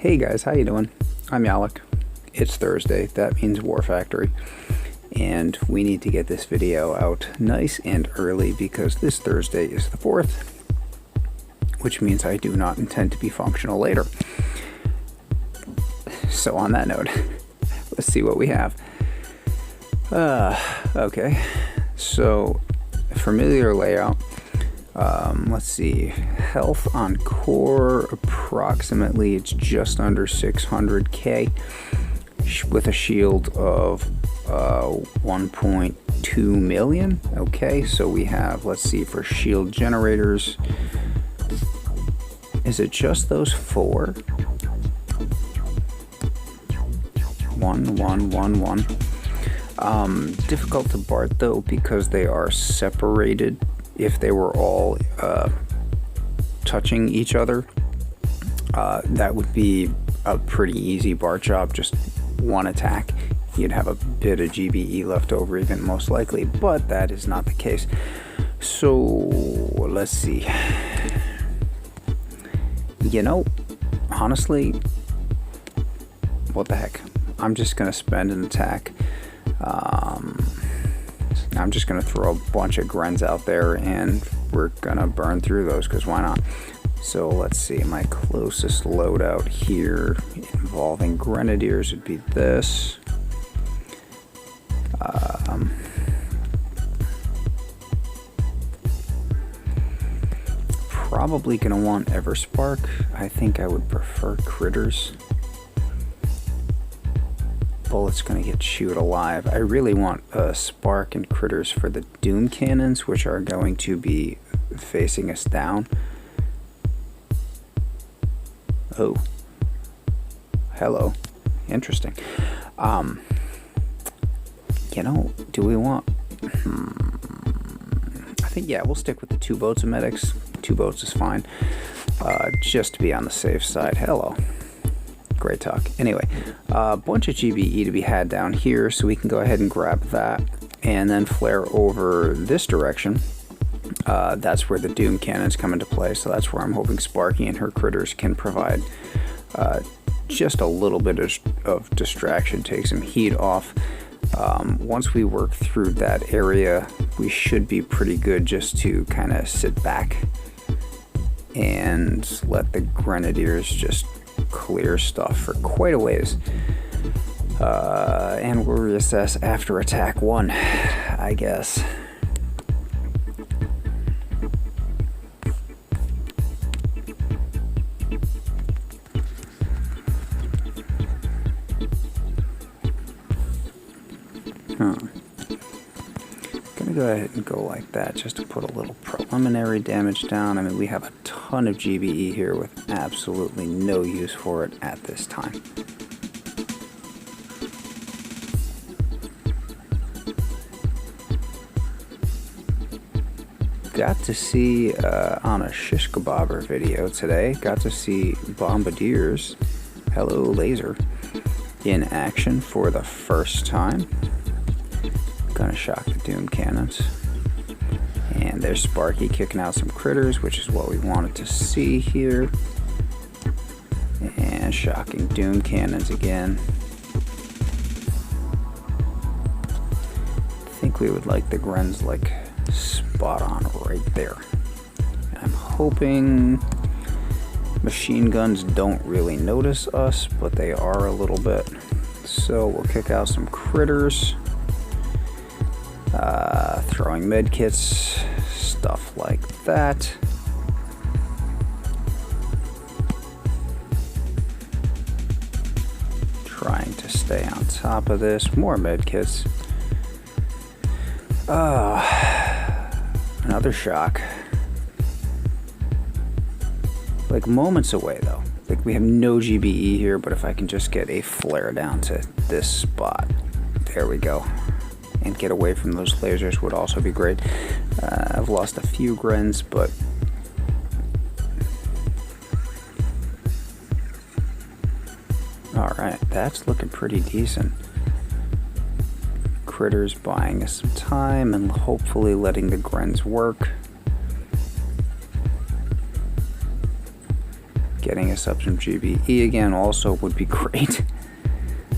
Hey guys, how you doing? I'm Yalek. It's Thursday, that means War Factory, and we need to get this video out nice and early because this Thursday is the 4th, which means I do not intend to be functional later. So on that note, let's see what we have. Okay, so familiar layout. Let's see, health on core, approximately it's just under 600k with a shield of 1.2 million. Okay, so we have, let's see, for shield generators, is it just those four? 1 1 1 1. Difficult to BART though because they are separated. If they were all touching each other, that would be a pretty easy BART job, just one attack. You'd have a bit of GBE left over even, most likely, but that is not the case. So let's see. You know, honestly, what the heck? I'm just gonna spend an attack. I'm just going to throw a bunch of grens out there and we're going to burn through those because why not? So let's see, my closest loadout here involving grenadiers would be this. Probably going to want Everspark. I think I would prefer critters. Bullet's going to get chewed alive. I really want spark and critters for the doom cannons, which are going to be facing us down. Oh, hello, interesting. You know, do we want? I think yeah, we'll stick with the 2 boats of medics. 2 boats is fine, just to be on the safe side. Hello. Great talk. Anyway, a bunch of GBE to be had down here, so we can go ahead and grab that and then flare over this direction. That's where the Doom cannons come into play, so that's where I'm hoping Sparky and her critters can provide just a little bit of distraction, take some heat off. Once we work through that area, we should be pretty good just to kind of sit back and let the grenadiers just clear stuff for quite a ways, and we'll reassess after attack 1, I guess. Gonna go ahead and go like that just to put a little preliminary damage down. I mean, we have a ton of GBE here with absolutely no use for it at this time. Got to see on a shish kebabber video today, got to see bombardiers, hello laser, in action for the first time. Gonna shock the Doom cannons. And there's Sparky kicking out some critters, which is what we wanted to see here. And shocking Doom cannons again. I think we would like the grens like spot on right there. And I'm hoping machine guns don't really notice us, but they are a little bit. So we'll kick out some critters. Throwing medkits, stuff like that. Trying to stay on top of this. More medkits. Another shock. Like moments away though. Like we have no GBE here, but if I can just get a flare down to this spot. There we go. And get away from those lasers would also be great. I've lost a few grens, but alright, that's looking pretty decent. Critters buying us some time and hopefully letting the grens work. Getting us up some GBE again also would be great.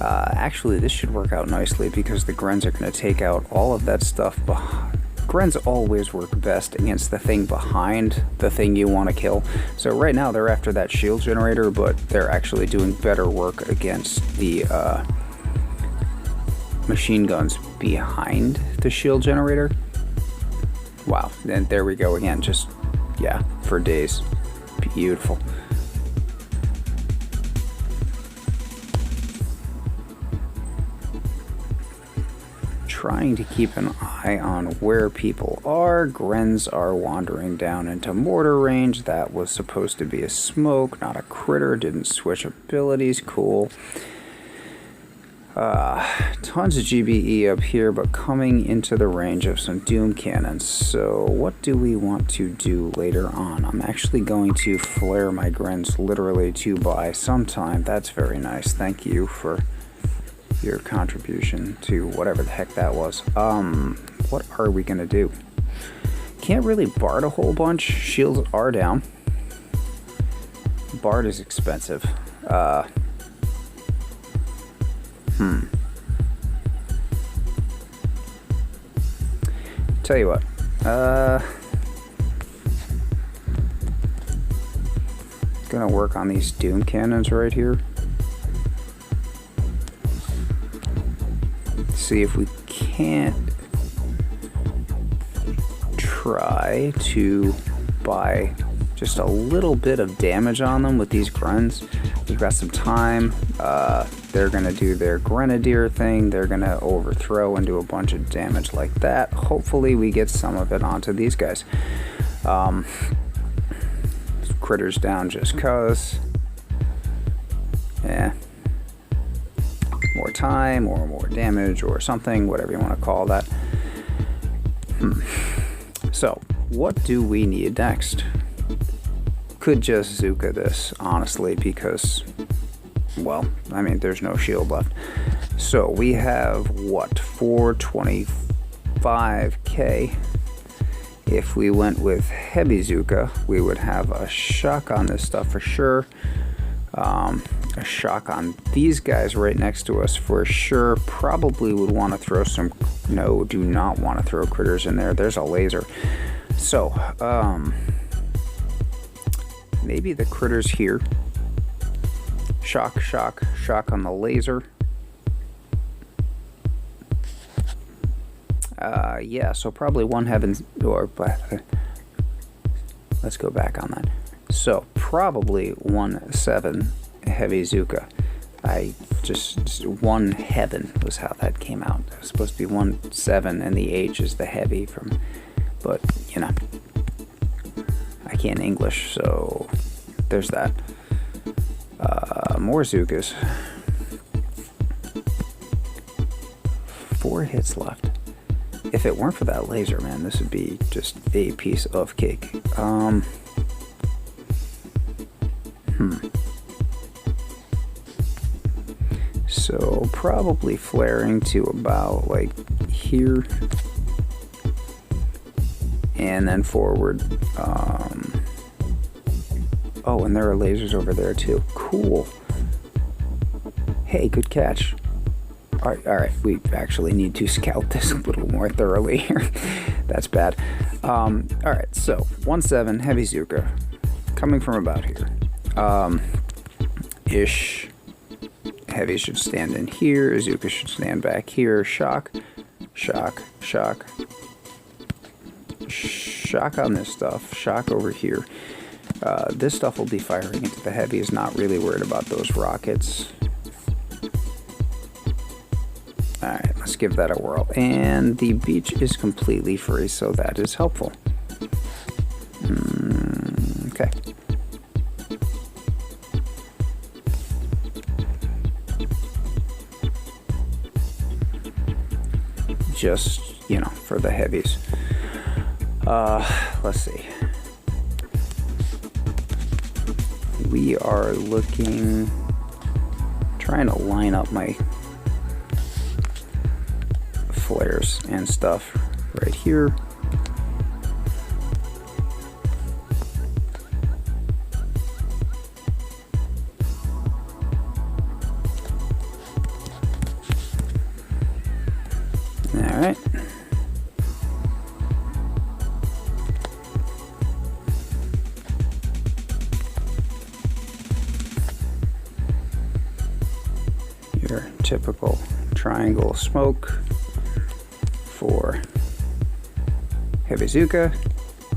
Actually, this should work out nicely because the Grens are going to take out all of that stuff. Grens always work best against the thing behind the thing you want to kill. So right now they're after that shield generator, but they're actually doing better work against the machine guns behind the shield generator. Wow, and there we go again. Just, yeah, for days. Beautiful. Trying to keep an eye on where people are. Grens are wandering down into mortar range. That was supposed to be a smoke, not a critter. Didn't switch abilities. Cool. Tons of GBE up here, but coming into the range of some Doom cannons. So what do we want to do later on? I'm actually going to flare my Grens literally to buy some time. That's very nice. Thank you for your contribution to whatever the heck that was. What are we gonna do? Can't really Bard a whole bunch. Shields are down. Bard is expensive. Tell you what. Gonna work on these Doom cannons right here. See if we can't try to buy just a little bit of damage on them with these Grens. We've got some time. They're gonna do their Grenadier thing. They're gonna overthrow and do a bunch of damage like that. Hopefully we get some of it onto these guys. Critters down just cause. Yeah. More time or more damage or something, whatever you want to call that. So, what do we need next? Could just zooka this, honestly, because, well, I mean, there's no shield left. So, we have, what, 425k. If we went with heavy zooka, we would have a shock on this stuff for sure. A shock on these guys right next to us for sure. Probably would want to throw some, no, do not want to throw critters in there. There's a laser. So, maybe the critters here. Shock, shock, shock on the laser. Yeah, so probably one heaven, or, let's go back on that. So, probably 1-7 heavy zooka. I just 1 heaven was how that came out. It was supposed to be 1-7 and the H is the heavy from, but you know, I can't English, so there's that. More zookas. 4 hits left. If it weren't for that laser, man, this would be just a piece of cake. So probably flaring to about like here and then forward. Oh, and there are lasers over there too. Cool. Hey, good catch. All right, we actually need to scout this a little more thoroughly here. That's bad. All right, so 1-7 heavy zooka coming from about here. Ish. Heavy should stand in here. Zooka should stand back here. Shock, shock, shock. Shock on this stuff. Shock over here. This stuff will be firing into the heavies. Not really worried about those rockets. Alright, let's give that a whirl. And the beach is completely free, so that is helpful. Okay. Just, you know, for the heavies. Let's see. We are looking, trying to line up my flares and stuff right here. right. Your typical triangle smoke for heavy zooka.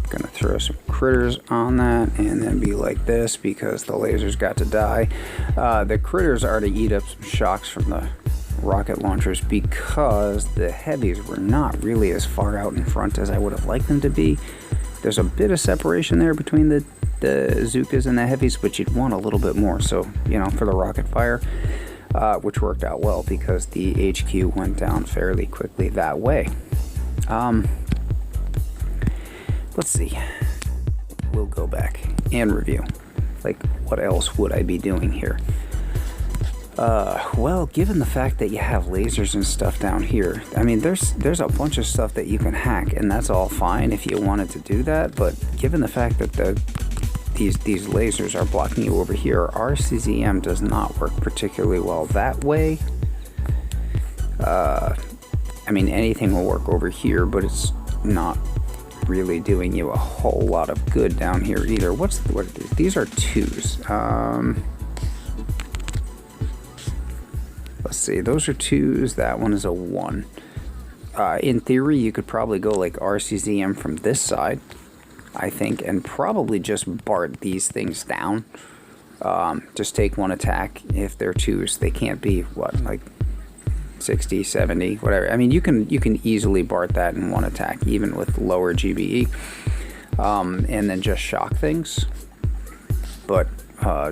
Gonna throw some critters on that and then be like this because the lasers got to die. The critters are to eat up some shocks from the rocket launchers because the heavies were not really as far out in front as I would have liked them to be. There's a bit of separation there between the zookas and the heavies, but you'd want a little bit more. So, you know, for the rocket fire, which worked out well because the HQ went down fairly quickly that way. Let's see. We'll go back and review. Like, what else would I be doing here? Well, given the fact that you have lasers and stuff down here, I mean, there's a bunch of stuff that you can hack, and that's all fine if you wanted to do that. But given the fact that these lasers are blocking you over here, RCZM does not work particularly well that way. I mean, anything will work over here, but it's not really doing you a whole lot of good down here either. What are these? These are 2s. Let's see, those are 2s, that one is a 1. In theory, you could probably go like RCZM from this side, I think, and probably just BART these things down. Just take one attack. If they're 2s, they can't be, what, like 60, 70, whatever. I mean, you can easily BART that in one attack, even with lower GBE, and then just shock things. But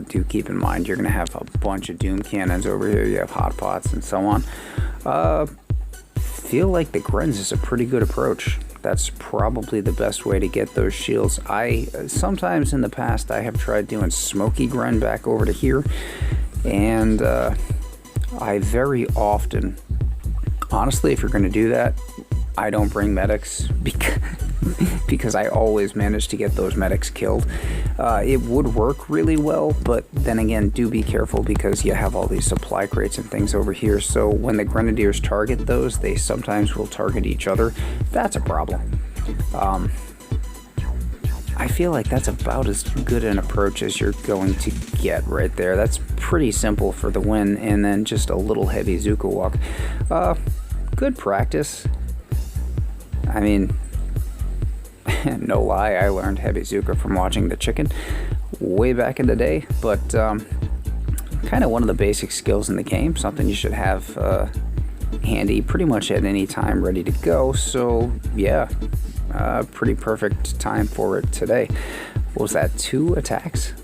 do keep in mind, you're going to have a bunch of Doom cannons over here. You have hot pots and so on. Feel like the Grens is a pretty good approach. That's probably the best way to get those shields. Sometimes in the past I have tried doing Smoky Gren back over to here, and I very often, honestly, if you're going to do that, I don't bring medics because I always manage to get those medics killed. It would work really well, but then again, do be careful because you have all these supply crates and things over here. So when the Grenadiers target those, they sometimes will target each other. That's a problem. I feel like that's about as good an approach as you're going to get right there. That's pretty simple for the win, and then just a little heavy Zooka walk. Good practice. I mean, no lie, I learned heavy Zooka from watching The Chicken way back in the day, but kind of one of the basic skills in the game, something you should have handy pretty much at any time, ready to go. So yeah, pretty perfect time for it today. What was that, 2 attacks?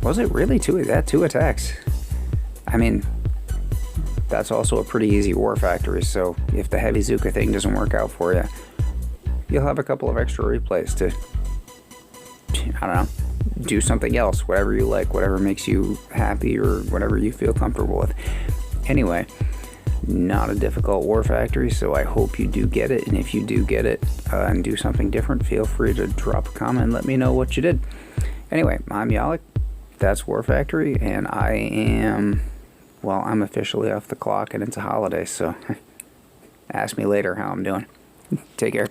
Was it really 2? That 2 attacks? I mean, that's also a pretty easy war factory, so if the heavy Zooka thing doesn't work out for you, you'll have a couple of extra replays to, I don't know, do something else, whatever you like, whatever makes you happy, or whatever you feel comfortable with. Anyway, not a difficult war factory, so I hope you do get it, and if you do get it and do something different, feel free to drop a comment and let me know what you did. Anyway, I'm Yalik, that's War Factory, and I am, well, I'm officially off the clock and it's a holiday, so ask me later how I'm doing. Take care.